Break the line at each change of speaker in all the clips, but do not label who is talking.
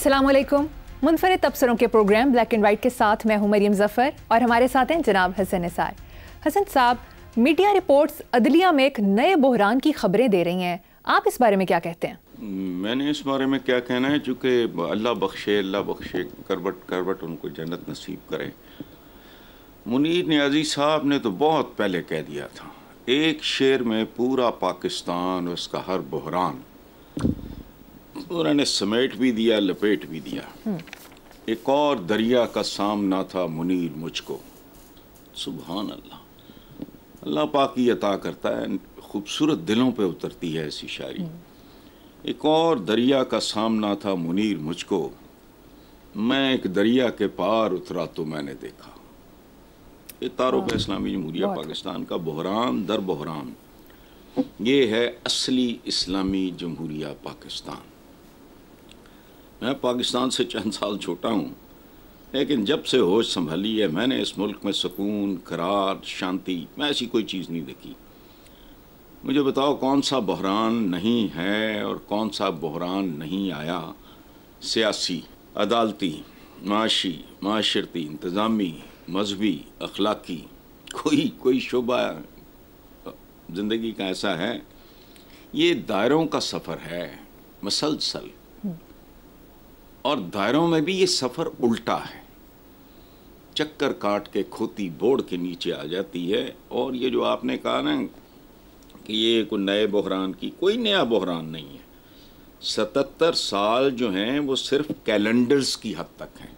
अस्सलामुअलैकुम। मुनफरिद तबसरों के programme black and white के साथ मैं हूं मरियम ज़फ़र और हमारे साथ हैं जनाब हसन निसार। हसन साहब, मीडिया रिपोर्ट्स अदलिया में एक नए बहरान की खबरें दे रही हैं, आप इस बारे में क्या कहते हैं?
मैंने इस बारे में क्या कहना है, चूँकि अल्लाह बख्शे करबट उनको जन्नत नसीब करे। मुनीर नियाज़ी साहब ने तो बहुत पहले कह दिया था, एक शेर में पूरा पाकिस्तान, उसका हर बहरान उन्होंने समेट भी दिया, लपेट भी दिया। एक और दरिया का सामना था मुनीर मुझको। सुभान अल्लाह, अल्लाह पाक ही अता करता है, खूबसूरत दिलों पे उतरती है ऐसी शायरी। एक और दरिया का सामना था मुनीर मुझको, मैं एक दरिया के पार उतरा तो मैंने देखा। ये तारुफ इस्लामी जमहूरिया पाकिस्तान का बहरान दर बहरान, ये है असली इस्लामी जमहूरिया पाकिस्तान। मैं पाकिस्तान से चंद साल छोटा हूँ, लेकिन जब से होश संभाली है मैंने इस मुल्क में सुकून, करार, शांति, मैं ऐसी कोई चीज़ नहीं देखी। मुझे बताओ कौन सा बहरान नहीं है और कौन सा बहरान नहीं आया, सियासी, अदालती, माशी, माशरती, इंतज़ामी, मजहबी, अखलाकी, कोई शोबा ज़िंदगी का ऐसा है। ये दायरों का सफ़र है मसलसल, और दायरों में भी ये सफ़र उल्टा है, चक्कर काट के खोती बोर्ड के नीचे आ जाती है। और ये जो आपने कहा ना कि ये कोई नए बहरान की, कोई नया बहरान नहीं है। 77 साल जो हैं वो सिर्फ कैलेंडर्स की हद तक हैं,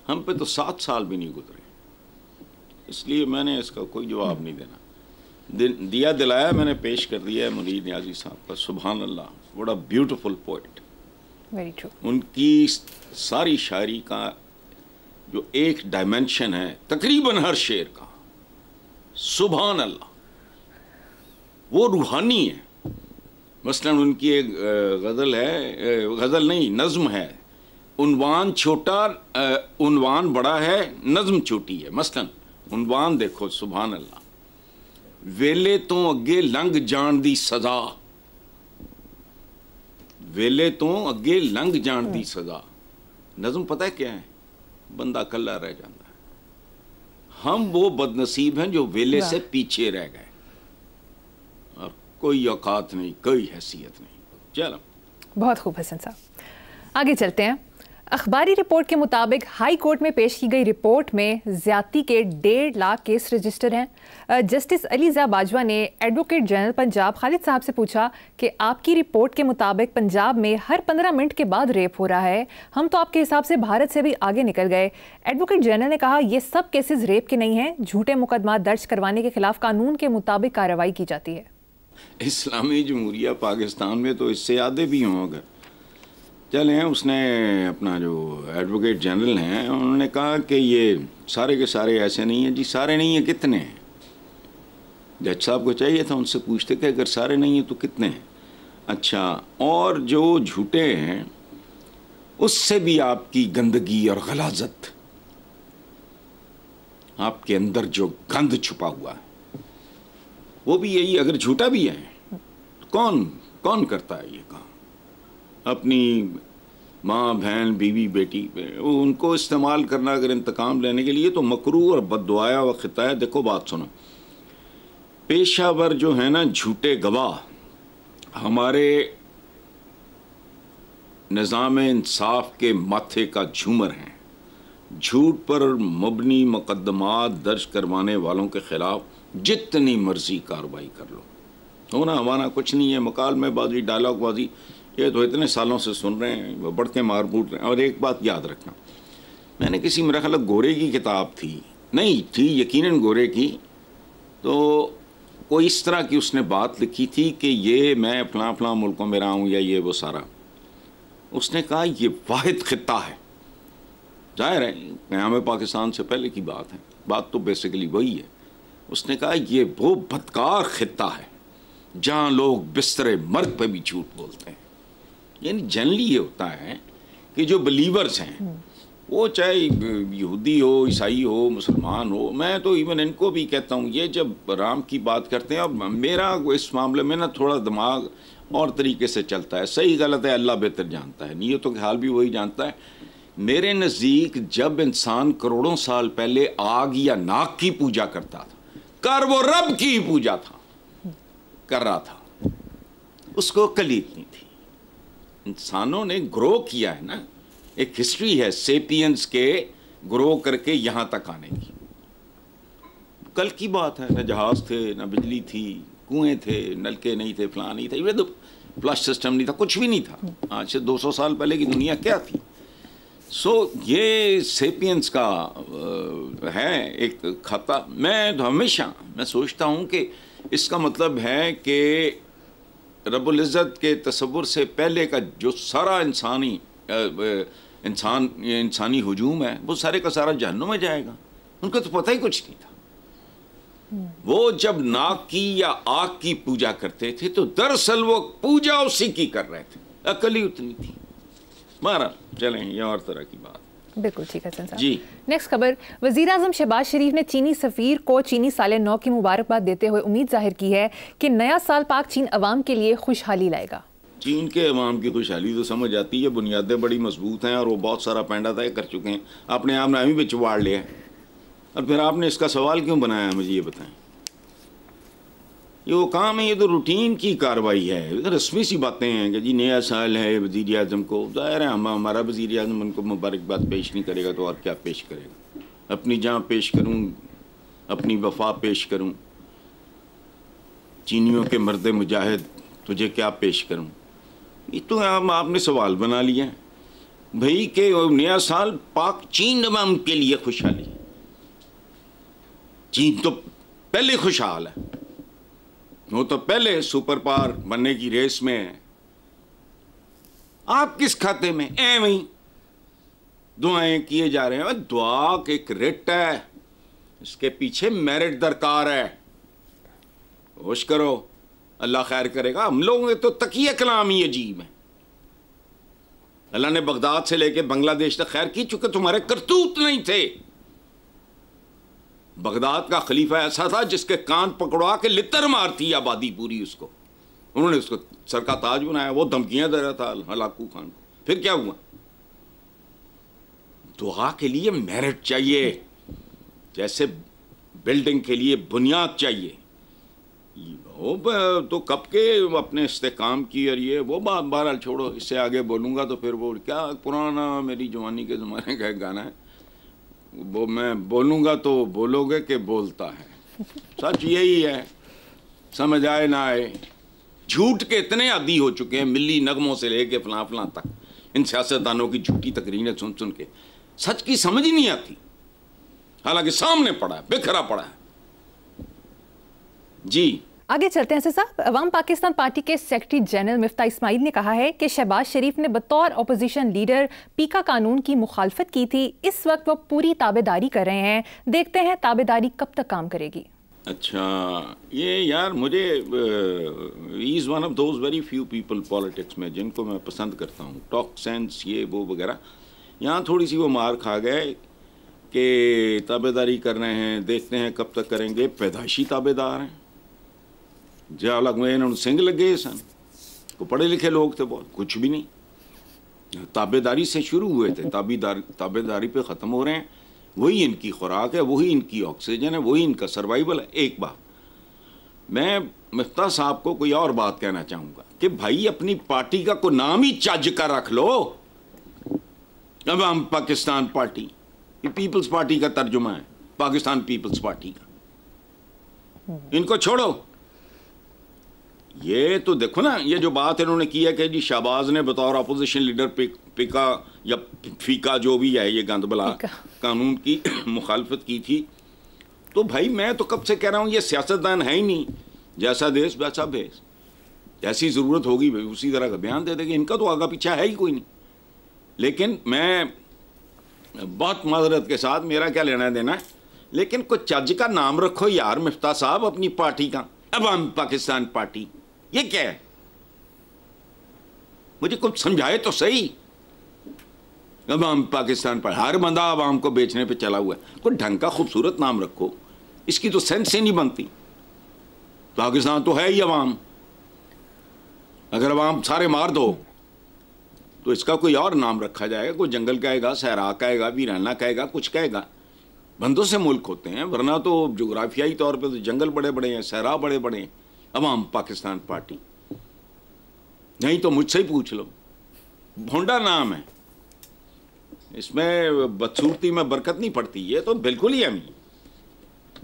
हम पे तो 7 साल भी नहीं गुजरे। इसलिए मैंने इसका कोई जवाब नहीं देना। दिया दिलाया मैंने पेश कर दिया है मुनीर नियाज़ी साहब का। सुभान अल्लाह, what a beautiful poet.
Very true. उनकी
सारी शायरी का जो एक डायमेंशन है तकरीबन हर शेर का, सुभान अल्लाह, वो रूहानी है। मसलन उनकी एक गज़ल है, गज़ल नहीं नज़्म है, उन्वान छोटा उन्वान बड़ा है, नज़्म छोटी है। मसलन उन्वान देखो, सुभान अल्लाह, वेले तो अगे लंघ जान दी सज़ा, वेले तो अगे लंघ जान दी सज़ा। नज़्म पता है क्या है? बंदा कल्ला रह जाता है। हम वो बदनसीब हैं जो वेले से पीछे रह गए, और कोई औकात नहीं, कोई हैसियत नहीं। चलो,
बहुत खूब हसन साहब, आगे चलते हैं। अखबारी रिपोर्ट के मुताबिक हाई कोर्ट में पेश की गई रिपोर्ट में ज्यादती के 1.5 लाख केस रजिस्टर हैं। जस्टिस अलीज़ा बाजवा ने एडवोकेट जनरल पंजाब खालिद साहब से पूछा कि आपकी रिपोर्ट के मुताबिक पंजाब में हर 15 मिनट के बाद रेप हो रहा है, हम तो आपके हिसाब से भारत से भी आगे निकल गए। एडवोकेट जनरल ने कहा ये सब केसेस रेप के नहीं हैं, झूठे मुकदमा दर्ज करवाने के खिलाफ कानून के मुताबिक कार्रवाई की जाती है।
इस्लामी जमहूरिया पाकिस्तान में तो इससे आधे भी होंगे। चले हैं, उसने अपना जो एडवोकेट जनरल हैं उन्होंने कहा कि ये सारे के सारे ऐसे नहीं हैं। जी सारे नहीं हैं, कितने हैं? जज साहब को चाहिए था उनसे पूछते कि अगर सारे नहीं हैं तो कितने हैं। अच्छा, और जो झूठे हैं उससे भी आपकी गंदगी और गलाजत, आपके अंदर जो गंद छुपा हुआ है वो भी यही। अगर झूठा भी है तो कौन करता है ये काम? अपनी माँ, बहन, बीवी, बेटी उनको इस्तेमाल करना अगर इंतकाम लेने के लिए, तो मकरू और बद्दुआया व खिता है। देखो बात सुनो, पेशावर जो है ना झूठे गवाह हमारे निज़ाम इंसाफ के माथे का झूमर हैं। झूठ पर मबनी मुकदमात दर्ज करवाने वालों के खिलाफ जितनी मर्जी कार्रवाई कर लो, होना हमारा कुछ नहीं है। मकालमेबाजी, डायलॉगबाजी, ये तो इतने सालों से सुन रहे हैं, वो बढ़ के मार बूट रहे हैं। और एक बात याद रखना, मैंने किसी, मेरा ख्याल गोरे की किताब थी, नहीं थी यकीनन गोरे की, तो कोई इस तरह की उसने बात लिखी थी कि ये मैं फलां मुल्कों में रहा हूँ या ये वो सारा। उसने कहा ये वाहिद खित्ता है, जाहिर है क़याम पाकिस्तान से पहले की बात है, बात तो बेसिकली वही है। उसने कहा ये वो बदकार खित्ता है जहाँ लोग बिस्तरे मर्ग पे भी झूठ बोलते हैं। यानी जनरली ये होता है कि जो बिलीवर्स हैं, वो चाहे यहूदी हो, ईसाई हो, मुसलमान हो, मैं तो इवन इनको भी कहता हूँ, ये जब राम की बात करते हैं, अब मेरा इस मामले में ना थोड़ा दिमाग और तरीके से चलता है। सही गलत है अल्लाह बेहतर जानता है, नीयतों के हाल भी वही जानता है। मेरे नज़दीक जब इंसान करोड़ों साल पहले आग या नाग की पूजा करता था, कर वो रब की ही पूजा था कर रहा था, उसको अक्ल इतनी थी। इंसानों ने ग्रो किया है ना, एक हिस्ट्री है सेपियंस के ग्रो करके यहां तक आने की। कल की बात है, न जहाज थे, न बिजली थी, कुएं थे, नलके नहीं थे, फलां नहीं था, ये तो फ्लश सिस्टम नहीं था, कुछ भी नहीं था। आज से 200 साल पहले की दुनिया क्या थी। ये सेपियंस का है एक खाता। मैं हमेशा सोचता हूँ कि इसका मतलब है कि रब्बुल इज़्ज़त के तसव्वुर से पहले का जो सारा इंसानी हुजूम है वो सारे का सारा जहन्नुम में जाएगा। उनको तो पता ही कुछ नहीं था। वो जब नाग की या आग की पूजा करते थे तो दरअसल वो पूजा उसी की कर रहे थे, अकल ही उतनी थी। महाराज चलें, ये और तरह की बात।
बिल्कुल ठीक है साहब
जी।
नेक्स्ट खबर, वज़ीर आज़म शहबाज शरीफ ने चीनी सफ़ीर को चीनी साल नौ की मुबारकबाद देते हुए उम्मीद जाहिर की है कि नया साल पाक चीन अवाम के लिए खुशहाली लाएगा।
चीन के अवाम की खुशहाली तो समझ आती है, बुनियादें बड़ी मजबूत हैं और वो बहुत सारा पैंडा तय कर चुके हैं, अपने आप ने भी चुवाड़ लिया है। और फिर आपने इसका सवाल क्यों बनाया, मुझे ये बताएं। ये वो काम है, ये तो रूटीन की कार्रवाई है, रस्मी सी बातें हैं कि जी नया साल है, वज़ीर आज़म को ज़ाहिर है हमारा वज़ीर आज़म उनको मुबारकबाद पेश नहीं करेगा तो और क्या पेश करेगा। अपनी जान पेश करूँ, अपनी वफा पेश करूँ, चीनियों के मर्द मुजाहिद तुझे क्या पेश करूँ। ये तो आपने सवाल बना लिया है भाई कि नया साल पाक चीन अवाम के लिए खुशहाली। चीन तो पहले खुशहाल है, वो तो पहले सुपर पावर बनने की रेस में है। आप किस खाते में? वही दुआएं किए जा रहे हैं। दुआ के एक रिट है, इसके पीछे मेरिट दरकार है। होश करो, अल्लाह खैर करेगा। हम लोगों के तो तकिया कलाम ही अजीब है। अल्लाह ने बगदाद से लेके बांग्लादेश तक खैर की, चूंकि तुम्हारे करतूत नहीं थे। बगदाद का खलीफा ऐसा था जिसके कान पकड़वा के लितर मारती आबादी पूरी उसको, उन्होंने उसको सर का ताज बनाया, वो धमकियां दे रहा था हलाकू खान को। फिर क्या हुआ? दुआ के लिए मेरिट चाहिए, जैसे बिल्डिंग के लिए बुनियाद चाहिए। वो तो कब के अपने इस्तेकाम की, और ये वो बात बहरहाल छोड़ो, इससे आगे बोलूँगा तो फिर वो क्या पुराना मेरी जवानी के ज़माने का एक गाना है, वो मैं बोलूँगा तो बोलोगे कि बोलता है। सच यही है, समझ आए ना आए। झूठ के इतने आदी हो चुके हैं, मिली नगमों से लेके फलां फलां तक, इन सियासतदानों की झूठी तकरीरें सुन सुन के सच की समझ ही नहीं आती, हालांकि सामने पड़ा है, बिखरा पड़ा है। जी
आगे चलते हैं साहब। अवाम पाकिस्तान पार्टी के सेक्रेटरी जनरल मिफ्ता इस्माइल ने कहा है कि शहबाज शरीफ ने बतौर अपोजिशन लीडर पीका कानून की मुखालफत की थी, इस वक्त वो पूरी ताबेदारी कर रहे हैं। देखते हैं ताबेदारी कब तक काम करेगी।
अच्छा, ये यार मुझे he is one of those very few people politics में जिनको मैं पसंद करता हूँ, टॉक सेंस ये वो वगैरह। यहाँ थोड़ी सी वो मार खा गए कि ताबेदारी कर रहे हैं, देखते हैं कब तक करेंगे। पैदाइशी ताबेदार हैं, जा लगे सिंह लगे सन, को पढ़े लिखे लोग थे बहुत, कुछ भी नहीं। ताबेदारी से शुरू हुए थे, ताबेदारी पे ख़त्म हो रहे हैं। वही इनकी खुराक है, वही इनकी ऑक्सीजन है, वही इनका सर्वाइवल है। एक बात मैं मिफ्ता साहब को कोई और बात कहना चाहूँगा कि भाई अपनी पार्टी का कोई नाम ही चज का रख लो। अब हम पाकिस्तान पार्टी, ये पीपल्स पार्टी का तर्जुमा है, पाकिस्तान पीपल्स पार्टी का। इनको छोड़ो। ये तो देखो ना, ये जो बात इन्होंने की है कि जी शहबाज ने बतौर अपोजिशन लीडर पिका या फीका जो भी है ये गंदबला कानून की मुखालफत की थी, तो भाई मैं तो कब से कह रहा हूँ ये सियासतदान है ही नहीं। जैसा देश वैसा भेस, जैसी ज़रूरत होगी भाई उसी तरह का बयान दे देंगे। इनका तो आगा पीछा है ही कोई नहीं। लेकिन मैं बहुत माजरत के साथ, मेरा क्या लेना देना है, लेकिन कोई चज का नाम रखो यार मिफ्ता साहब अपनी पार्टी का। अवाम पाकिस्तान पार्टी, ये क्या है? मुझे कुछ समझाए तो सही। अवाम पाकिस्तान पार्टी, हर बंदा अवाम को बेचने पे चला हुआ है। कोई ढंग का खूबसूरत नाम रखो, इसकी तो सेंस ही नहीं बनती। पाकिस्तान तो है ही अवाम, अगर अवाम सारे मार दो तो इसका कोई और नाम रखा जाएगा, कोई जंगल कहेगा, सहरा कहेगा, वीराना कहेगा, कुछ कहेगा। बंदों से मुल्क होते हैं, वरना तो जोग्राफियाई तौर पे तो जंगल बड़े बड़े हैं, सहरा बड़े बड़े हैं। अवाम पाकिस्तान पार्टी, नहीं तो मुझसे ही पूछ लो। भोंडा नाम है, इसमें बदसूरती में बरकत नहीं पड़ती। ये तो बिल्कुल ही अमी,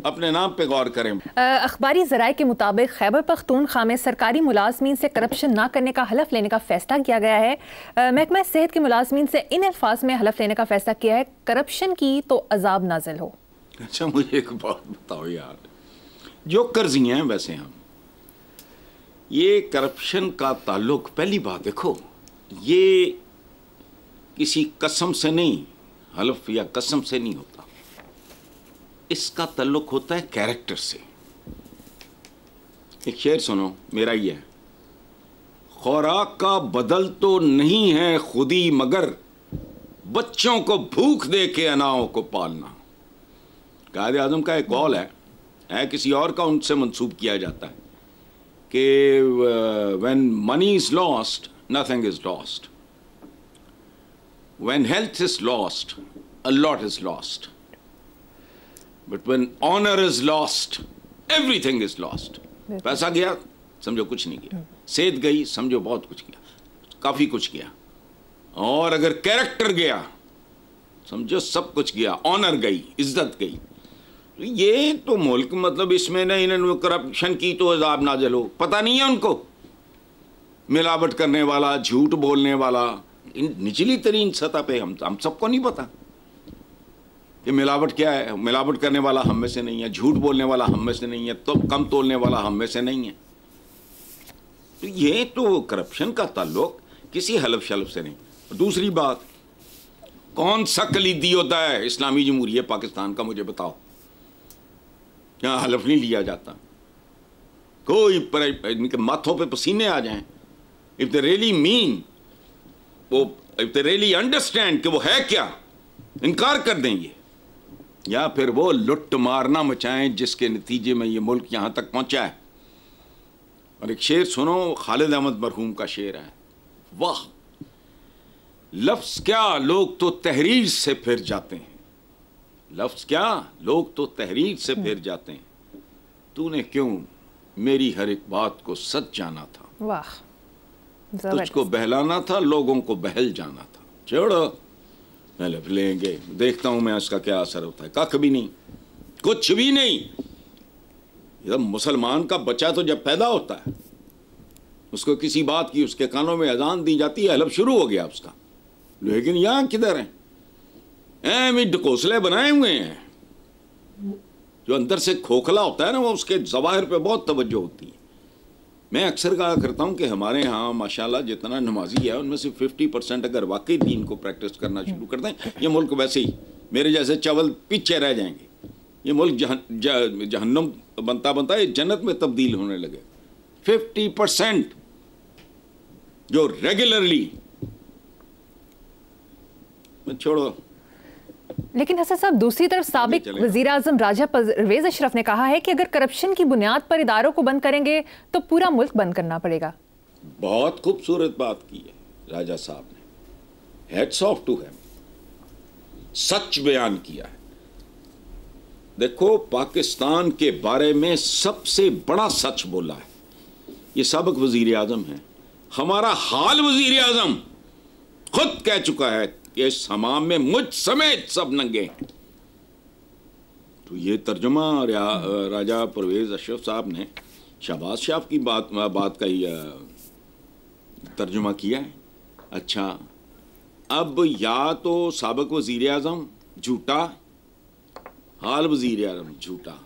अपने नाम पे गौर करें।
अखबारी ज़राए के मुताबिक खैबर पख्तूनख्वा में सरकारी मुलाजमीन से करप्शन ना करने का हलफ लेने का फैसला किया गया है। महकमा सेहत के मुलाजमीन से इन अल्फाज में हलफ लेने का फैसला किया है, करप्शन की तो अजाब नाजिल हो।
अच्छा, मुझे एक बात बताओ यार, जो कर्जी हैं वैसे हम, ये करप्शन का ताल्लुक, पहली बात देखो, ये किसी कसम से नहीं, हलफ या कसम से नहीं होता, इसका ताल्लुक होता है कैरेक्टर से। एक शेर सुनो, मेरा ही है, खुराक का बदल तो नहीं है खुदी, मगर बच्चों को भूख दे के अनाओं को पालना। कायदे आज़म का एक कौल है किसी और का उनसे मंसूब किया जाता है कि when money is lost nothing is lost, when health is lost a lot is lost, but when honour is lost everything is lost. पैसा गया समझो कुछ नहीं गया, सेहत गई समझो बहुत कुछ गया, काफी कुछ गया, और अगर कैरेक्टर गया समझो सब कुछ गया, ऑनर गई, इज्जत गई। तो ये तो मुल्क, मतलब इसमें नहीं, इन्होंने करप्शन की तो अजाब नाज़िल हो। पता नहीं है उनको, मिलावट करने वाला, झूठ बोलने वाला, इन निचली तरीन सतह पे हम सबको नहीं पता कि मिलावट क्या है। मिलावट करने वाला हम में से नहीं है, झूठ बोलने वाला हम में से नहीं है, तो कम तोलने वाला हम में से नहीं है। तो ये तो करप्शन का ताल्लुक किसी हलफ शलफ से नहीं। दूसरी बात, कौन सा कलीदी होता है इस्लामी जमहूरियत पाकिस्तान का, मुझे बताओ। यहाँ हलफ नहीं लिया जाता, कोई इनके माथों पे पसीने आ जाएं। इफ दे रियली मीन, वो इफ दे रियली अंडरस्टैंड कि वो है क्या, इनकार कर देंगे, या फिर वो लुट मारना मचाएं जिसके नतीजे में ये मुल्क यहाँ तक पहुँचा है। और एक शेर सुनो, खालिद अहमद मरहूम का शेर है, वाह लफ्ज़ क्या लोग तो तहरीर से फिर जाते हैं, लफ्ज़ क्या लोग तो तहरीर से फिर जाते हैं, तूने क्यों मेरी हर एक बात को सच जाना था,
वाह
तुझको बहलाना था, लोगों को बहल जाना था। छोड़ो, पहले लेंगे, देखता हूं मैं इसका क्या असर होता है। कख भी नहीं, कुछ भी नहीं। जब मुसलमान का बच्चा तो जब पैदा होता है, उसको किसी बात की, उसके कानों में अजान दी जाती है, हलफ शुरू हो गया उसका। लेकिन यहाँ किधर है, ढकोसले बनाए हुए हैं। जो अंदर से खोखला होता है ना, वो उसके ज़वाहिर पे बहुत तवज्जो होती है। मैं अक्सर कहा करता हूँ कि हमारे यहाँ माशाल्लाह जितना नमाजी है, उनमें से 50% अगर वाकई दीन को प्रैक्टिस करना शुरू कर दें, ये मुल्क वैसे ही मेरे जैसे चावल पीछे रह जाएंगे। ये मुल्क जहन्नुम बनता बनता है जन्नत में तब्दील होने लगे। 50% जो रेगुलरली, छोड़ो।
लेकिन हसन साहब, दूसरी तरफ साबिक वजीर आजम राजा परवेज अशरफ ने कहा है कि अगर करप्शन की बुनियाद पर इदारों को बंद करेंगे तो पूरा मुल्क बंद करना पड़ेगा।
बहुत खूबसूरत बात की है राजा साहब ने, हेड्स ऑफ टू हिम, सच बयान किया है। देखो, पाकिस्तान के बारे में सबसे बड़ा सच बोला है ये साबिक वजीर आजम है। हमारा हाल वजीर आजम खुद कह चुका है कि इस हमाम में मुझ समेत सब नंगे। तो ये तर्जुमा राजा परवेज अशरफ साहब ने शहबाज शरीफ की बात का ही तर्जुमा किया है। अच्छा, अब या तो साबिक वजीर आजम झूठा, हाल वजीर आजम झूठा,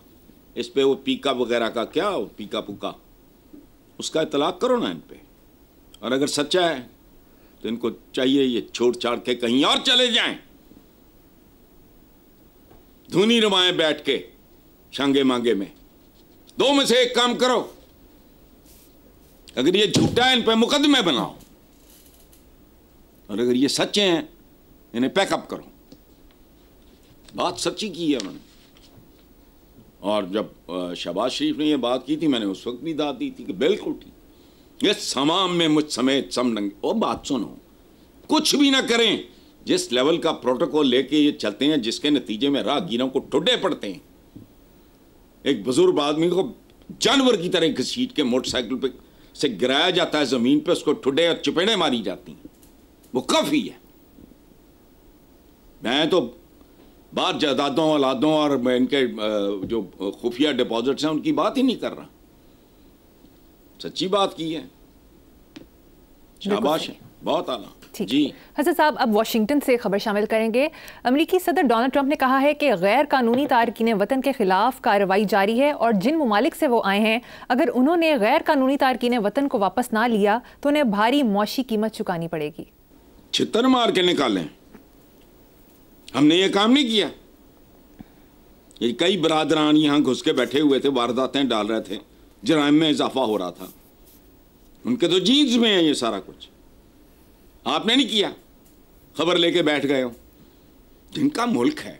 इस पे वो पीका वगैरह का क्या, वो पीका पुका, उसका इतलाक करो ना इन पे। और अगर सच्चा है तो इनको चाहिए ये छोड़ छाड़ के कहीं और चले जाएं, धुनी रमाएं बैठ के शांगे मांगे में। दो में से एक काम करो, अगर ये झूठा है इन पे मुकदमे बनाओ, और अगर ये सच्चे हैं इन्हें पैकअप करो। बात सच्ची की है उन्होंने। और जब शहबाज शरीफ ने ये बात की थी, मैंने उस वक्त भी दाद दी थी कि बिल्कुल ठीक, ये समाम में मुझ समेत सम नंगे। ओ बात सुनो, कुछ भी ना करें, जिस लेवल का प्रोटोकॉल लेके ये चलते हैं, जिसके नतीजे में राहगीरों को ठुड्डे पड़ते हैं। एक बुजुर्ग आदमी को जानवर की तरह घसीट के मोटरसाइकिल पे से गिराया जाता है जमीन पे, उसको ठुड्डे और चपेड़े मारी जाती हैं, वो काफी है। मैं तो बाहर जायदादों, औलादों और इनके जो खुफिया डिपॉजिट्स हैं उनकी बात ही नहीं कर रहा। सच्ची बात की है, शाबाश है, बहुत आला। जी
हसन साहब, अब वाशिंगटन से खबर शामिल करेंगे। अमेरिकी सदर डोनाल्ड ट्रंप ने कहा है कि गैर कानूनी तारकीन वतन के खिलाफ कार्रवाई जारी है और जिन ममालिक से वो आए हैं, अगर उन्होंने गैर कानूनी तारकीन वतन को वापस ना लिया तो उन्हें भारी मौशी कीमत चुकानी पड़ेगी।
छितर मार के निकालें, हमने ये काम नहीं किया। ये कई बरादरान यहाँ घुस के बैठे हुए थे, वारदातें डाल रहे थे, जराइम में इजाफा हो रहा था, उनके तो जीन्स में है ये सारा कुछ। आपने नहीं किया, खबर लेके बैठ गए हो। जिनका मुल्क है,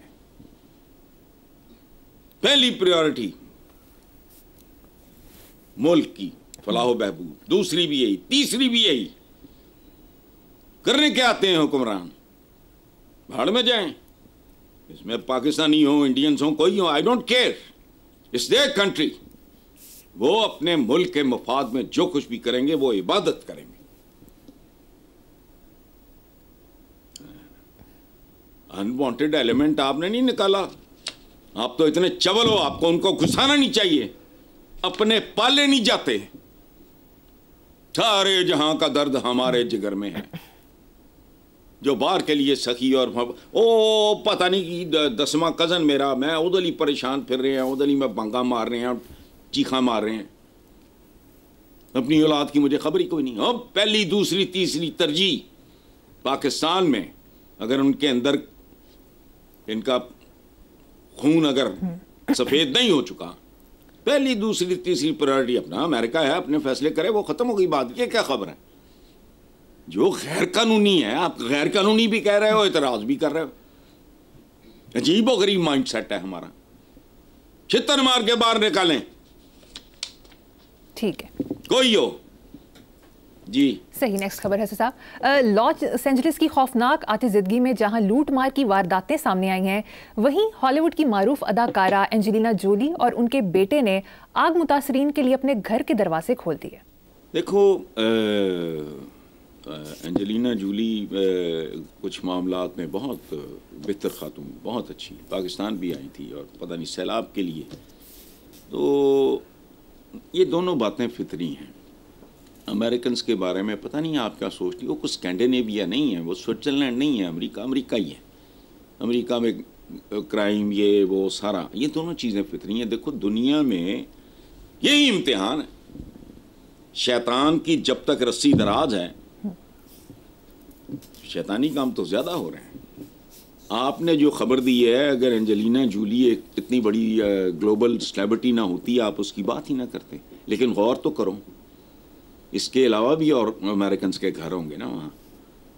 पहली प्रायोरिटी मुल्क की फलाह बहबूद, दूसरी भी यही, तीसरी भी यही। करने क्या आते हैं हुक्मरान? भाड़ में जाएं, इसमें पाकिस्तानी हो, इंडियंस हो, कोई हो, I don't care, it's their country. वो अपने मुल्क के मफाद में जो कुछ भी करेंगे वो इबादत करेंगे। अनवांटेड एलिमेंट आपने नहीं निकाला। आप तो इतने चवल हो, आपको उनको घुसाना नहीं चाहिए, अपने पाले नहीं जाते। सारे जहां का दर्द हमारे जिगर में है। जो बाहर के लिए सखी और ओ पता नहीं कि 10वां कज़न मेरा, मैं उधर ही परेशान फिर रहे हैं, उधर ही में बंगा मार रहे हैं, चीखा मार रहे हैं। अपनी औलाद की मुझे खबर ही कोई नहीं। अब पहली, दूसरी, तीसरी तरजीह पाकिस्तान में, अगर उनके अंदर इनका खून अगर सफ़ेद नहीं हो चुका, पहली, दूसरी, तीसरी प्रायोरिटी अपना अमेरिका है, अपने फैसले करे, वो ख़त्म हो गई बात। ये क्या खबर है? जो गैर कानूनी है, आप गैर कानूनी भी कह रहे हो, इतराज़ भी कर रहे हो। अजीब और गरीब माइंड सेट है हमारा। छितर मार के बाहर निकालें।
ठीक है,
कोई हो जी।
सही। नेक्स्ट खबर है साहब, लॉस एंजलिस की खौफनाक आतिज़िदगी में जहां लूट मार की वारदातें सामने आई हैं, वहीं हॉलीवुड की मारूफ अदाकारा एंजेलिना जोली और उनके बेटे ने आग मुतासरीन के लिए अपने घर के दरवाजे खोल दिए।
देखो, एंजेलिना जूली कुछ मामलात में बहुत बेहतर खातून, बहुत अच्छी, पाकिस्तान भी आई थी और पता नहीं सैलाब के लिए। तो ये दोनों बातें फितरी हैं। अमेरिकन के बारे में पता नहीं आप क्या सोचती हो, कुछ स्कैंडिनेविया नहीं है, वो स्विट्ज़रलैंड नहीं है, अमेरिका अमेरिका ही है। अमेरिका में क्राइम, ये वो सारा, ये दोनों चीज़ें फितरी हैं। देखो, दुनिया में यही इम्तिहान है, शैतान की जब तक रस्सी दराज है, शैतानी काम तो ज़्यादा हो रहे हैं। आपने जो खबर दी है, अगर एंजेलिना जूली एक इतनी बड़ी ग्लोबल सेलिब्रिटी ना होती, आप उसकी बात ही ना करते। लेकिन गौर तो करो, इसके अलावा भी और अमेरिकन के घर होंगे ना वहाँ,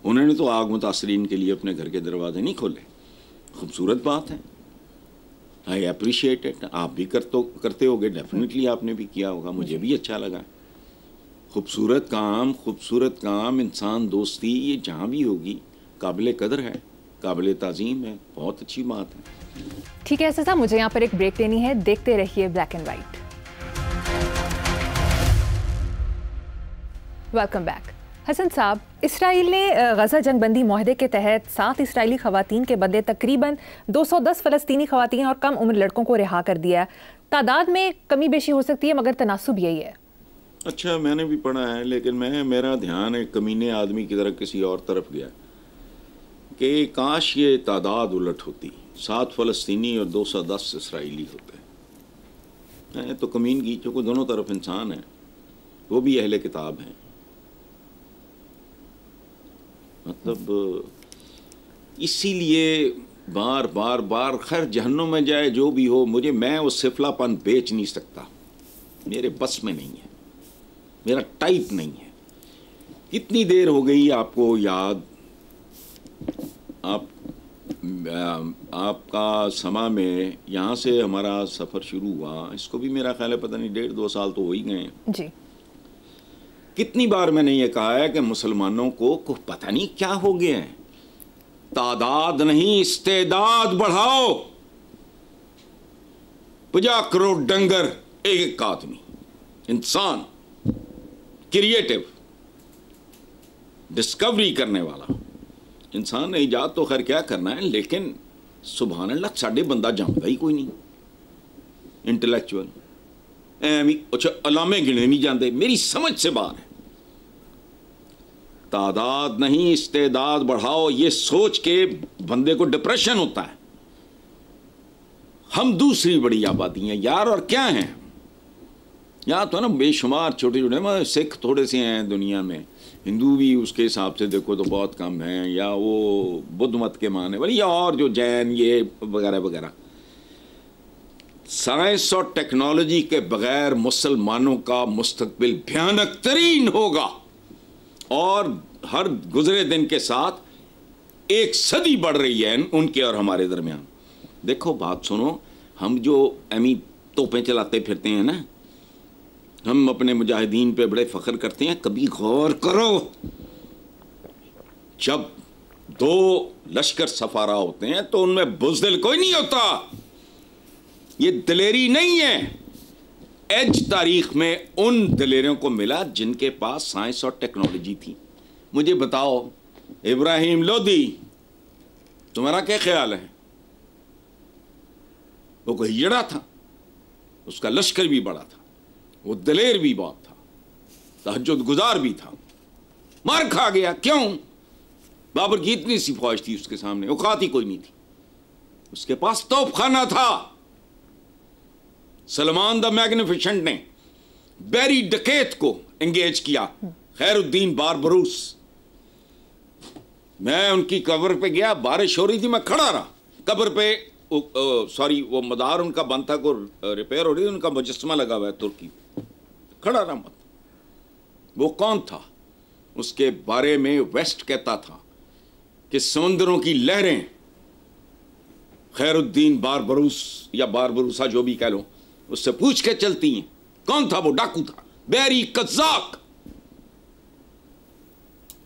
उन्होंने तो आग मुतासरीन के लिए अपने घर के दरवाजे नहीं खोले। खूबसूरत बात है, आई अप्रिशिएट इट। आप भी करते होगे, डेफिनेटली आपने भी किया होगा, मुझे भी अच्छा लगा। खूबसूरत काम, इंसान दोस्ती, ये जहाँ भी होगी काबिल कदर है, काबिल ताज़ीम है, बहुत अच्छी बात है।
ठीक है ऐसा साहब, मुझे यहाँ पर एक ब्रेक लेनी है, देखते रहिए black and white. Welcome back. Hasan साहब, इसराइल ने गजा जंगबंदी मुआहदे के तहत 7 इसराइली खवातीन के बदले तकरीबन 210 फ़लस्तीनी खवातीन और कम उम्र लड़कों को रिहा कर दिया। तादाद में कमी बेशी हो सकती है, मगर तनासुब यही है।
अच्छा, मैंने भी पढ़ा है, लेकिन मेरा ध्यान एक कमीने आदमी की तरह किसी और तरफ गया कि काश ये तादाद उलट होती, 7 फ़लस्तीनी और 210 इसराइली होते। तो कमीन की, चूँकि दोनों तरफ इंसान है, वो भी अहले किताब हैं, मतलब इसीलिए बार बार बार, खैर जहन्नुम में जाए जो भी हो, मैं वो सिफलापन बेच नहीं सकता, मेरे बस में नहीं है, मेरा टाइप नहीं है। कितनी देर हो गई आपको याद, आपका समा में यहाँ से हमारा सफ़र शुरू हुआ, इसको भी मेरा ख्याल है पता नहीं 1.5-2 साल तो हो ही गए हैं
जी।
कितनी बार मैंने ये कहा है कि मुसलमानों को पता नहीं क्या हो गया है। तादाद नहीं, इस्तेदाद बढ़ाओ। 50 करोड़ डंगर, एक आदमी, इंसान, क्रिएटिव, डिस्कवरी करने वाला इंसान। ईजाद तो खैर क्या करना है, लेकिन सुभान अल्लाह साढ़े बंदा जमदा ही कोई नहीं इंटेलेक्चुअल। अच्छा, अलामे गिने नहीं जाते, मेरी समझ से बाहर है। तादाद नहीं, इस्तेदाद बढ़ाओ। ये सोच के बंदे को डिप्रेशन होता है। हम दूसरी बड़ी आबादी हैं यार, और क्या हैं यहाँ तो ना बेशुमार छोटे छोटे, सिख थोड़े से हैं दुनिया में, हिंदू भी उसके हिसाब से देखो तो बहुत कम हैं, या वो बुद्ध मत के माने वाले, या और जो जैन ये वगैरह वगैरह। साइंस और टेक्नोलॉजी के बगैर मुसलमानों का मुस्तकबिल भयानक तरीन होगा, और हर गुजरे दिन के साथ एक सदी बढ़ रही है उनके और हमारे दरमियान। देखो बात सुनो, हम जो एमी तोपें चलाते फिरते हैं ना, हम अपने मुजाहिदीन पे बड़े फख्र करते हैं। कभी गौर करो, जब 2 लश्कर सफारा होते हैं तो उनमें बुज़दिल कोई नहीं होता। ये दिलेरी नहीं है। एज तारीख में उन दिलेरों को मिला जिनके पास साइंस और टेक्नोलॉजी थी। मुझे बताओ, इब्राहिम लोदी, तुम्हारा क्या ख्याल है? वो कोई हिजड़ा था, उसका लश्कर भी बड़ा था, वो दलेर भी बहुत था, तहज्जुद गुजार भी था, मार खा गया। क्यों? बाबर की इतनी सी फौज थी उसके सामने, औकात ही कोई नहीं थी। उसके पास तोपखाना था। सलमान द मैग्निफिसेंट ने बैरी डकैत को एंगेज किया, खैरुद्दीन बारबरूस। मैं उनकी कब्र पे गया, बारिश हो रही थी, मैं खड़ा रहा कब्र पे। सॉरी, वो मदार उनका बंद था, को रिपेयर हो रही थी, उनका मुजस्समा लगा हुआ है तुर्की, खड़ा रहा मत। वो कौन था? उसके बारे में वेस्ट कहता था कि समुद्रों की लहरें खैरुद्दीन बारबरूस या बारबरूसा जो भी कह लो, उससे पूछ के चलती हैं। कौन था वो? डाकू था, बैरी कज़ाक।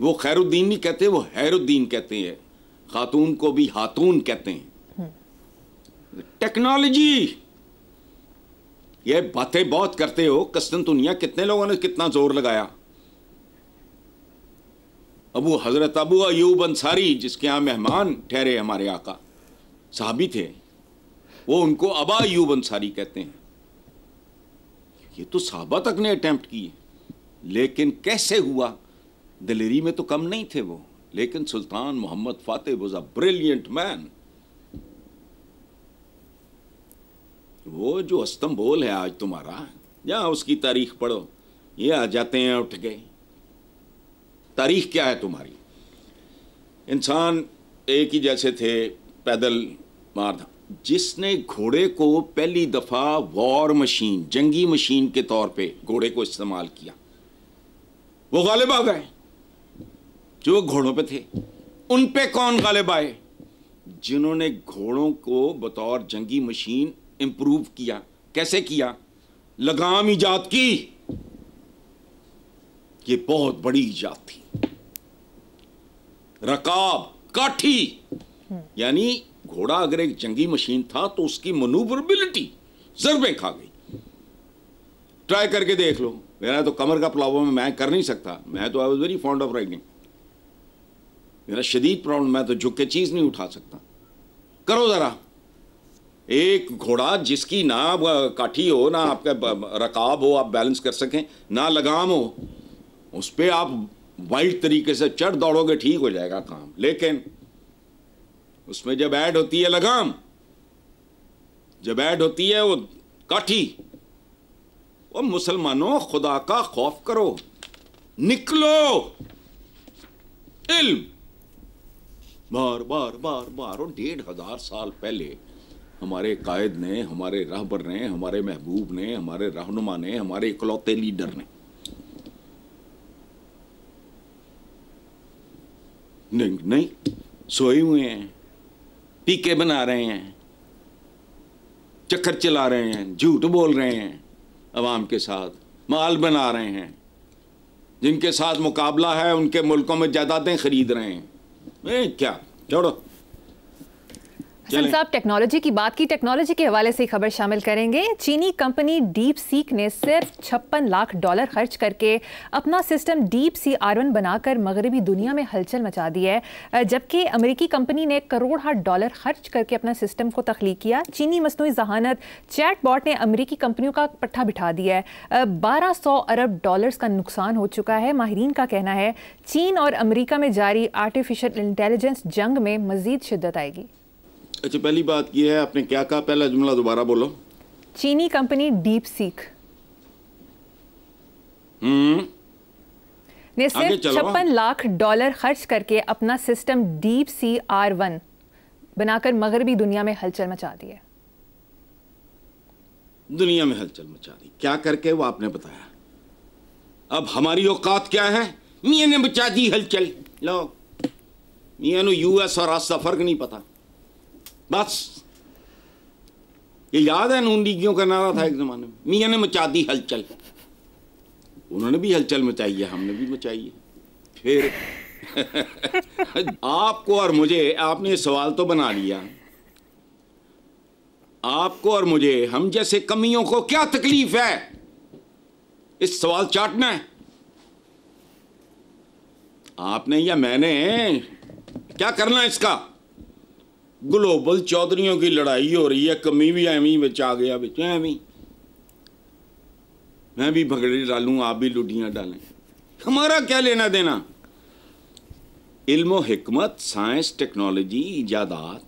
वो खैरुद्दीन नहीं कहते, वो हैरुद्दीन कहते हैं। खातून को भी हातून कहते हैं। टेक्नोलॉजी, ये बातें बहुत करते हो। कस्तंतुनिया कितने लोगों ने कितना जोर लगाया। हजरत अबू अयूब अंसारी, जिसके यहाँ मेहमान ठहरे हमारे आका, साहबी थे, वो उनको अबा अयूब अंसारी कहते हैं। ये तो साहबा तक ने अटेम्प्ट किए, लेकिन कैसे हुआ? दिलेरी में तो कम नहीं थे वो, लेकिन Sultan Mohammad Fateh was a brilliant man. वो जो अस्तंबोल है आज तुम्हारा, या उसकी तारीख पढ़ो, ये आ जाते हैं उठ गए। तारीख क्या है तुम्हारी? इंसान एक ही जैसे थे, पैदल मार था। जिसने घोड़े को पहली दफा वॉर मशीन, जंगी मशीन के तौर पे घोड़े को इस्तेमाल किया, वो गालिब आ गए। जो घोड़ों पे थे, उन पे कौन गालिब आए? जिन्होंने घोड़ों को बतौर जंगी मशीन इंप्रूव किया। कैसे किया? लगाम ईजाद की। ये बहुत बड़ी ईजाद थी। रकाब, काठी, यानी घोड़ा अगर एक जंगी मशीन था तो उसकी मनूवरेबिलिटी ज़रबें खा गई। ट्राई करके देख लो। मेरा तो कमर का प्रॉब्लम है, मैं कर नहीं सकता। मैं तो I was very fond of riding, मेरा शदीद प्रॉब्लम, मैं तो झुक के चीज नहीं उठा सकता। करो जरा। एक घोड़ा जिसकी ना काठी हो, ना आपका रकाब हो, आप बैलेंस कर सकें, ना लगाम हो, उस पर आप वाइल्ड तरीके से चढ़ दौड़ोगे, ठीक हो जाएगा काम। लेकिन उसमें जब ऐड होती है लगाम, जब ऐड होती है वो काठी, वो मुसलमानों खुदा का खौफ करो, निकलो। इल्म बार बार बार बार, और 1500 साल पहले हमारे कायद ने, हमारे रहबर ने, हमारे महबूब ने, हमारे रहनुमा ने, हमारे इकलौते लीडर ने, नहीं सोए हुए हैं, पीके बना रहे हैं, चक्कर चला रहे हैं, झूठ बोल रहे हैं अवाम के साथ, माल बना रहे हैं। जिनके साथ मुकाबला है उनके मुल्कों में जायदादें खरीद रहे हैं। क्या छोड़ो।
हसन साहब, टेक्नोलॉजी की बात की, टेक्नोलॉजी के हवाले से खबर शामिल करेंगे। चीनी कंपनी डीप सीक ने सिर्फ $56 लाख खर्च करके अपना सिस्टम डीप सी R1 बनाकर मगरबी दुनिया में हलचल मचा दी है, जबकि अमेरिकी कंपनी ने $1 खर्च करके अपना सिस्टम को तख्लीक किया। चीनी मसनूई जहानत चैटबॉट ने अमेरिकी कंपनियों का पट्टा बिठा दिया है। $1200 अरब का नुकसान हो चुका है। माहिरीन का कहना है चीन और अमेरिका में जारी आर्टिफिशियल इंटेलिजेंस जंग में मजीद शिद्दत आएगी।
अच्छा, पहली बात यह है, आपने क्या कहा? पहला जुमला दोबारा बोलो।
चीनी कंपनी डीप सीक ने सिर्फ $56 लाख खर्च करके अपना सिस्टम डीप सी R1 बनाकर मगरबी दुनिया में हलचल मचा दी है।
दुनिया में हलचल मचा दी क्या करके? वो आपने बताया। अब हमारी औकात क्या है? मियां ने मचा दी हलचल। लो, मियां नो US और आस का फर्क नहीं पता। बस ये याद है नून लीगियों का नारा था एक जमाने में, मियां ने मचा दी हलचल। उन्होंने भी हलचल मचाई है, हमने भी मचाई है। फिर आपको और मुझे, आपने ये सवाल तो बना लिया, आपको और मुझे, हम जैसे कमियों को क्या तकलीफ है इस सवाल चाटना है? आपने या मैंने क्या करना है इसका? ग्लोबल चौधरियों की लड़ाई हो रही है, कमी भी एवं बच आ गया, बच्चे एवं मैं भी भगड़े डालूं, आप भी लुडियां डालें, हमारा क्या लेना देना? इल्म हिकमत, साइंस, टेक्नोलॉजी, इजादात,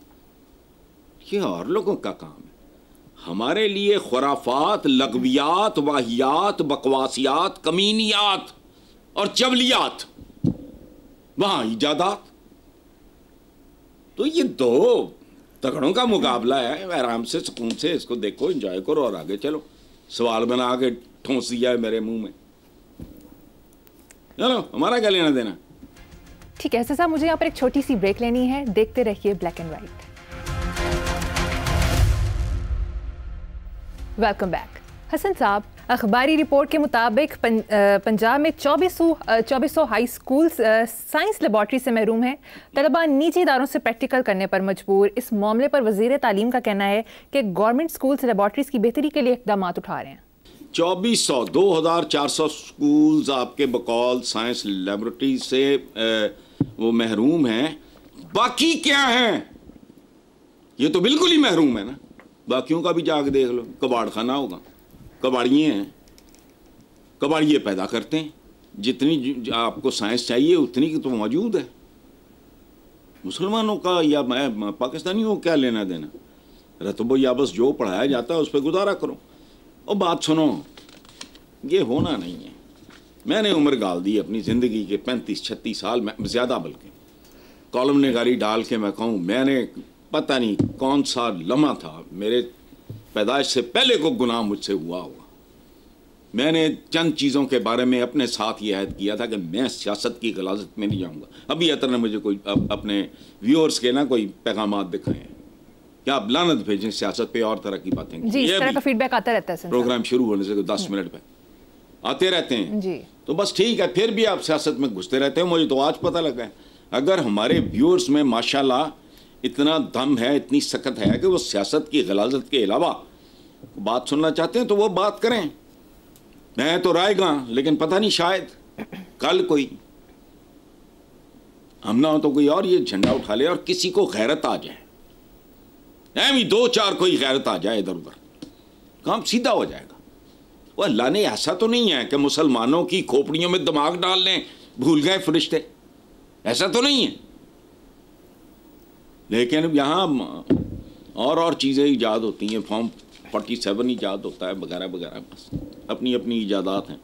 ये और लोगों का काम है। हमारे लिए खुराफात, लगवियात, वाहियात, बकवासियात, कमीनियात और चवलियात, वहां इजादात। तो ये दो तगड़ों का मुकाबला है। आराम से सुकून से इसको देखो, एंजॉय करो और आगे चलो। सवाल बना के ठोंस दिया है मेरे मुंह में, चलो हमारा क्या लेना देना।
ठीक है साहब, मुझे यहाँ पर एक छोटी सी ब्रेक लेनी है। देखते रहिए black and white. Welcome back. Hasan साहब, अखबारी रिपोर्ट के मुताबिक पंजाब में 2400 हाई स्कूल साइंस लेबॉर्ट्री से महरूम हैं। तलबा निजी इदारों से प्रैक्टिकल करने पर मजबूर। इस मामले पर वज़ीर तालीम का कहना है कि गवर्नमेंट स्कूल्स लेबॉर्ट्रीज की बेहतरी के लिए इक़दाम उठा रहे हैं।
2400 स्कूल्स आपके बकौल साइंस लेबॉर्ट्री से वो महरूम हैं। बाकी क्या हैं? ये तो बिल्कुल ही महरूम है ना। बाकियों का भी जाके देख लो, कबाड़ खाना होगा। कबाड़िए हैं, कबाड़िए पैदा करते हैं। जितनी आपको साइंस चाहिए उतनी की तो मौजूद है। मुसलमानों का या मैं पाकिस्तानियों को क्या लेना देना? रतबो या बस जो पढ़ाया जाता है उस पर गुजारा करो। और बात सुनो, ये होना नहीं है। मैंने उम्र गाल दी अपनी ज़िंदगी के 35-36 साल में ज़्यादा, बल्कि कॉलम निगारी डाल के मैं कहूँ, मैंने पता नहीं कौन सा लम्हा था, मेरे पैदाइश से पहले को गुनाह मुझसे हुआ होगा। मैंने चंद चीज़ों के बारे में अपने साथ ये अहद किया था कि मैं सियासत की गलाजत में नहीं जाऊँगा। अभी अतर ने मुझे कोई अपने व्यूअर्स के ना कोई पैगामात दिखाए हैं क्या आप लानत भेजें सियासत पे और तरह की बातें
जी, इस तरह का फीडबैक आता रहता है।
प्रोग्राम शुरू होने से 10 मिनट पे आते रहते हैं
जी।
तो बस ठीक है, फिर भी आप सियासत में घुसते रहते हैं। मुझे तो आज पता लगा है, अगर हमारे व्यूअर्स में माशाल्लाह इतना दम है, इतनी सकत है कि वो सियासत की गलाजत के अलावा बात सुनना चाहते हैं तो वो बात करें। मैं तो रायगा, लेकिन पता नहीं शायद कल कोई हम ना हो तो कोई और ये झंडा उठा ले और किसी को गैरत आ जाए, ऐवी 2-4 कोई गैरत आ जाए इधर उधर, काम सीधा हो जाएगा। वो अल्लाह ने ऐसा तो नहीं है कि मुसलमानों की खोपड़ियों में दिमाग डालने भूल गए फरिश्ते, ऐसा तो नहीं है। लेकिन यहाँ और चीज़ें ईजाद होती हैं, फॉर्म 47 ईजाद होता है वगैरह वगैरह, बस अपनी अपनी ईजादात हैं।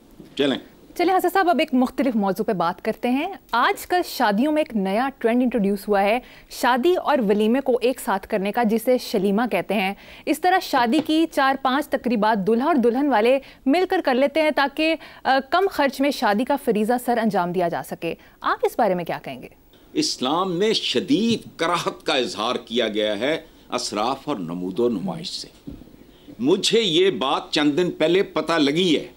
चलें
हसन साहब, अब एक मुख्तलिफ मौजू पे बात करते हैं। आजकल शादियों में एक नया ट्रेंड इंट्रोड्यूस हुआ है, शादी और वलीमे को एक साथ करने का, जिसे शलीमा कहते हैं। इस तरह शादी की 4-5 तकरीबात दूल्हा और दुल्हन वाले मिलकर कर लेते हैं ताकि कम खर्च में शादी का फरीज़ा सर अंजाम दिया जा सके। आप इस बारे में क्या कहेंगे?
इस्लाम में शदीद कराहत का इजहार किया गया है असराफ और नमूदो नुमाइश से। मुझे ये बात चंद दिन पहले पता लगी है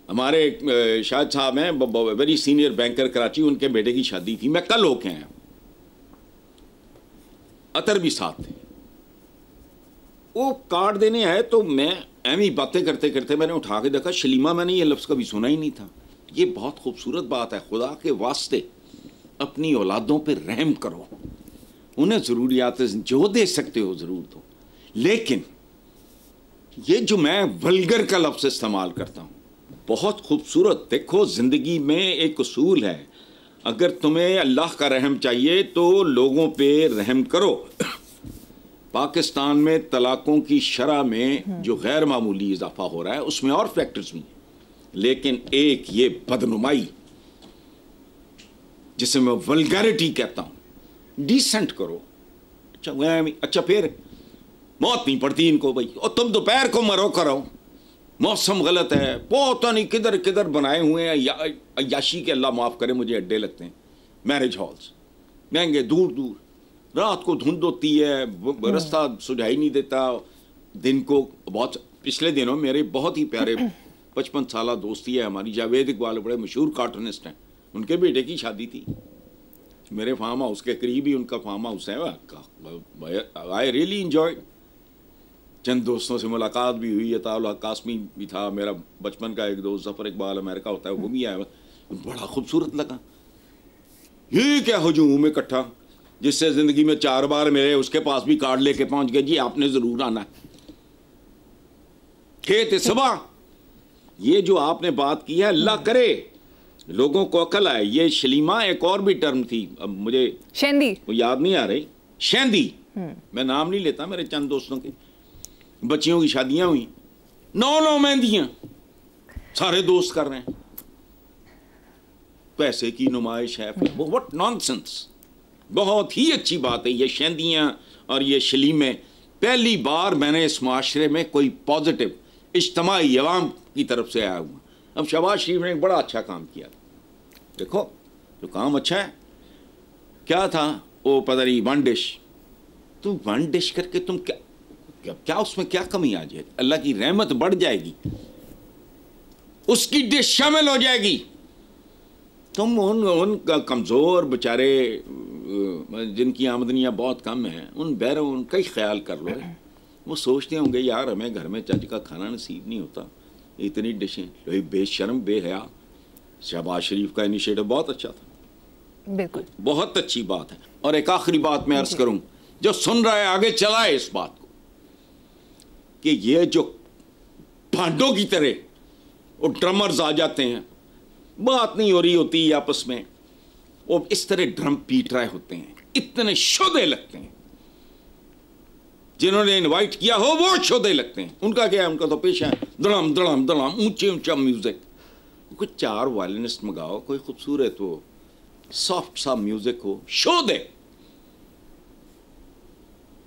हमारे शाहिद साहब हैं, वेरी सीनियर बैंकर कराची, उनके बेटे की शादी थी, मैं कल होके आया, अतर भी साथ थे। वो कार्ड देने आए तो मैं ऐमी बातें करते करते मैंने उठा के देखा शलीमा, मैंने ये लफ्ज़ कभी सुना ही नहीं था। ये बहुत खूबसूरत बात है, खुदा के वास्ते अपनी औलादों पे रहम करो, उन्हें ज़रूरियात जो दे सकते हो ज़रूर दो। लेकिन ये जो मैं वल्गर का लफ्ज़ इस्तेमाल करता हूँ, बहुत खूबसूरत। देखो ज़िंदगी में एक उसूल है, अगर तुम्हें अल्लाह का रहम चाहिए तो लोगों पे रहम करो। पाकिस्तान में तलाकों की शरह में जो गैर मामूली इजाफा हो रहा है उसमें और फैक्टर्स भी हैं, लेकिन एक ये बदनुमाई जिसे मैं वल्गैरिटी कहता हूं, डिसेंट करो। अच्छा फिर मौत नहीं पड़ती इनको भाई, और तुम दोपहर को मरो करो, मौसम गलत है, पता नहीं किधर किधर बनाए हुए हैं अय्याशी के, अल्लाह माफ़ करे मुझे अड्डे लगते हैं, मैरिज हॉल्स महंगे दूर दूर, रात को धुंध होती है, रास्ता सुझाई नहीं देता। दिन को बहुत, पिछले दिनों मेरे बहुत ही प्यारे 55 साल दोस्ती है हमारी, जावेद इकबाल बड़े मशहूर कार्टूनिस्ट हैं, उनके बेटे की शादी थी मेरे फार्म हाउस के करीब ही उनका फार्म हाउस है। आई रियली इंजॉय, चंद दोस्तों से मुलाकात भी हुई, अताउल हक कासमी भी था मेरा बचपन का एक दोस्त, जफर इकबाल अमेरिका होता है वो भी आया, बड़ा खूबसूरत लगा। ये क्या हुजूम इकट्ठा, जिससे ज़िंदगी में 4 बार मिले, उसके पास भी कार्ड लेके पहुंच गए, जी आपने ज़रूर आना है, खेत सबा। ये जो आपने बात की है, अल्लाह करे लोगों को अकल आए। ये शलीमा एक और भी टर्म थी, अब मुझे शेंदी वो याद नहीं आ रही, शेंदी, मैं नाम नहीं लेता, मेरे चंद दोस्तों के बच्चियों की शादियां हुई, 9 मेहंदियां सारे दोस्त कर रहे हैं, पैसे की नुमाइश है, व्हाट नॉनसेंस। बहुत ही अच्छी बात है ये शेंदियां और ये शलीमें। पहली बार मैंने इस माशरे में कोई पॉजिटिव इज्तिमाई अवाम की तरफ से आया हुआ। अब शहबाज शरीफ ने एक बड़ा अच्छा काम किया, देखो जो काम अच्छा है, क्या था वो पता नहीं, 1 डिश, तो 1 डिश करके तुम क्या उसमें क्या कमी आ जाएगी, अल्लाह की रहमत बढ़ जाएगी, उसकी डिश शामिल हो जाएगी। तुम उन कमज़ोर बेचारे जिनकी आमदनियाँ बहुत कम हैं, उन बैरों उनका ही ख्याल कर लो। वो सोचते होंगे यार हमें घर में चज का खाना नसीब नहीं होता, इतनी डिशें, भाई बेशर्म बेहया। शहबाज शरीफ का इनिशिएटिव बहुत अच्छा था, बिल्कुल बहुत अच्छी बात है। और एक आखिरी बात मैं अर्ज़ करूँ, जो सुन रहा है आगे चलाए इस बात को, कि ये जो भांडों की तरह वो ड्रमर्स आ जाते हैं, बात नहीं हो रही होती आपस में, वो इस तरह ड्रम पीट रहे होते हैं, इतने शोधे लगते हैं, जिन्होंने इनवाइट किया हो वो शोधे लगते हैं। उनका क्या है, उनका तो पेशा है दड़म दड़म दड़म ऊंचे ऊंचा म्यूजिक। कोई 4 वायलिनिस्ट मंगाओ, कोई खूबसूरत हो, सॉफ्ट सा म्यूजिक हो, शोधे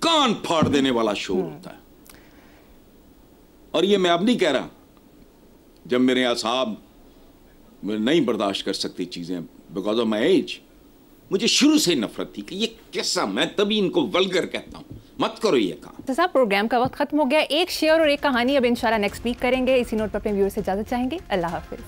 कान फाड़ देने वाला शोर होता है। और ये मैं अब नहीं कह रहा, जब मेरे असाब नहीं बर्दाश्त कर सकती चीज़ें बिकॉज ऑफ माई एज, मुझे शुरू से नफरत थी कि ये कैसा, मैं तभी इनको वल्गर कहता हूँ, मत करो ये काम।
तो साहब प्रोग्राम का वक्त खत्म हो गया, एक शेयर और एक कहानी अब इंशाल्लाह नेक्स्ट वीक करेंगे। इसी नोट पर अपने व्यूअर्स से इजाजत चाहेंगे। अल्लाह हाफिज।